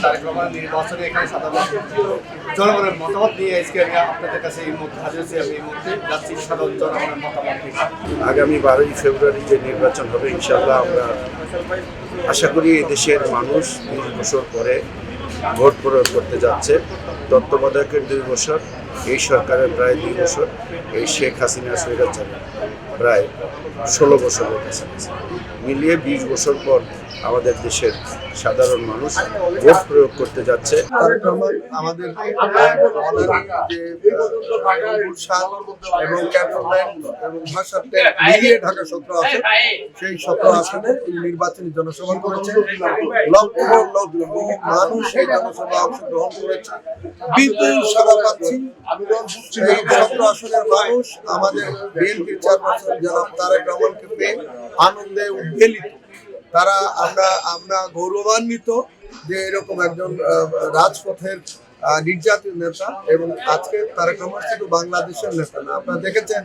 তারেক রহমানের নির্বাচনে এখানে সাধারণ জনগণের মতামত নিয়ে আজকে আমি আপনাদের কাছে এই মুহূর্তে হাজির হয়েছি। আমি এই মুহূর্তে যাচ্ছি সাধারণ জনগণের মতামত নিয়ে। আগামী 12ই ফেব্রুয়ারি যে নির্বাচন হবে, ইনশাআল্লাহ আমরা আশা করি এই দেশের মানুষ 20 বছর পরে ভোট প্রয়োগ করতে যাচ্ছে। তত্ত্বাবধায়কের 2 বছর, এই সরকারের প্রায় 2 বছর, এই শেখ হাসিনা স্বৈরাচারের প্রায় 16 বছরের কাছাকাছি মিলিয়ে 20 বছর পর আমাদের দেশের সাধারণ মানুষ ভোট প্রয়োগ করতে যাচ্ছে। তারেক রহমান আমাদের গুলশান এবং ক্যান্টনমেন্ট এবং ভাষাতে মিলিয়ে ঢাকা 17 আসন, সেই 17 আসনে নির্বাচনী জনসভা করেছে। লক্ষ লক্ষ মানুষ এই জনসভা অংশগ্রহণ করেছে। বিপুল সভা পাচ্ছি এই 17 আসনের মানুষ আমাদের বিএনপির চেয়ারপারসন জনাব তারেক রহমানকে পেয়ে আনন্দে উদ্বেলিত। তারা আমরা গৌরবান্বিত যে এরকম একজন রাজপথের নির্যাতিত নেতা, এবং আজকে তারেক রহমান শুধু বাংলাদেশের নেতা না, আপনারা দেখেছেন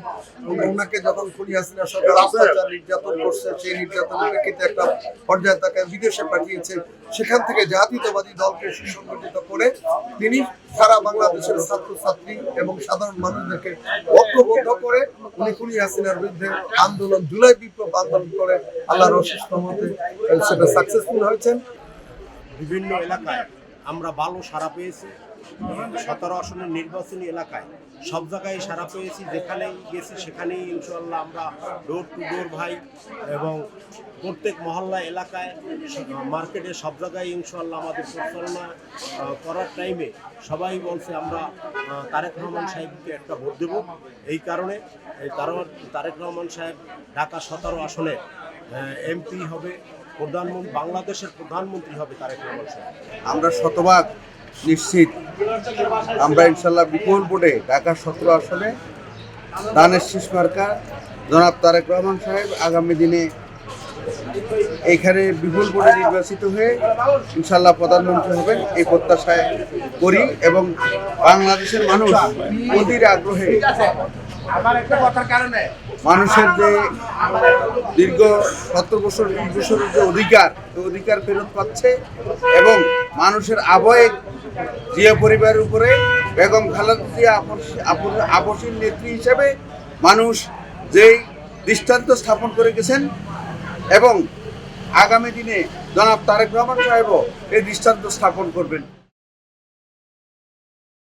ওনাকে যখন খুনি হাসিনা সরকার অত্যাচার নির্যাতন করছে, সেই নির্যাতনের প্রেক্ষিতে একটা পর্যায়ে তাকে বিদেশে পাঠিয়েছে। সেখান থেকে জাতীয়তাবাদী দলকে সুসংগঠিত করে তিনি সারা বাংলাদেশের ছাত্রছাত্রী এবং সাধারণ মানুষদেরকে ঐক্যবদ্ধ করে উনি খুনি হাসিনার বিরুদ্ধে আন্দোলন, জুলাই বিপ্লব আন্দোলন করে আল্লাহর অশেষ রহমতে সেটা সাকসেসফুল হয়েছেন। বিভিন্ন এলাকায় আমরা ভালো সাড়া পেয়েছি। 17 আসনের নির্বাচনী এলাকায় সব জায়গায় সাড়া পেয়েছি। যেখানেই গেছি সেখানেই ইনশাআল্লাহ আমরা ডোর টু ডোর ভাই, এবং প্রত্যেক মহল্লা এলাকায় মার্কেটে সব জায়গায় ইনশাআল্লাহ আমাদের পরিচালনা করার টাইমে সবাই বলছে আমরা তারেক রহমান সাহেবকে একটা ভোট দেব। এই কারণে তারেক রহমান সাহেব ঢাকা 17 আসনে এমপি হবে, প্রধানমন্ত্রী, বাংলাদেশের প্রধানমন্ত্রী হবে তারেক রহমান সাহেব। আমরা শতভাগ নিশ্চিত আমরা ইনশাল্লাহ বিপুল ভোটে ঢাকা 17 আসনে ধানের শীষ মার্কা জনাব তারেক রহমান সাহেব আগামী দিনে এইখানে বিপুল ভোটে নির্বাচিত হয়ে ইনশাল্লাহ প্রধানমন্ত্রী হবেন এই প্রত্যাশায় করি। এবং বাংলাদেশের মানুষ অধীর আগ্রহে মানুষের যে দীর্ঘ 17 বছর 20 বছরের যে অধিকার ফেরত পাচ্ছে, এবং মানুষের আবেগ জিয়া পরিবারের উপরে বেগম খালেদা জিয়া আপসীন নেত্রী হিসেবে মানুষ যেই দৃষ্টান্ত স্থাপন করে গেছেন, এবং আগামী দিনে জনাব তারেক রহমান সাহেবও এই দৃষ্টান্ত স্থাপন করবেন।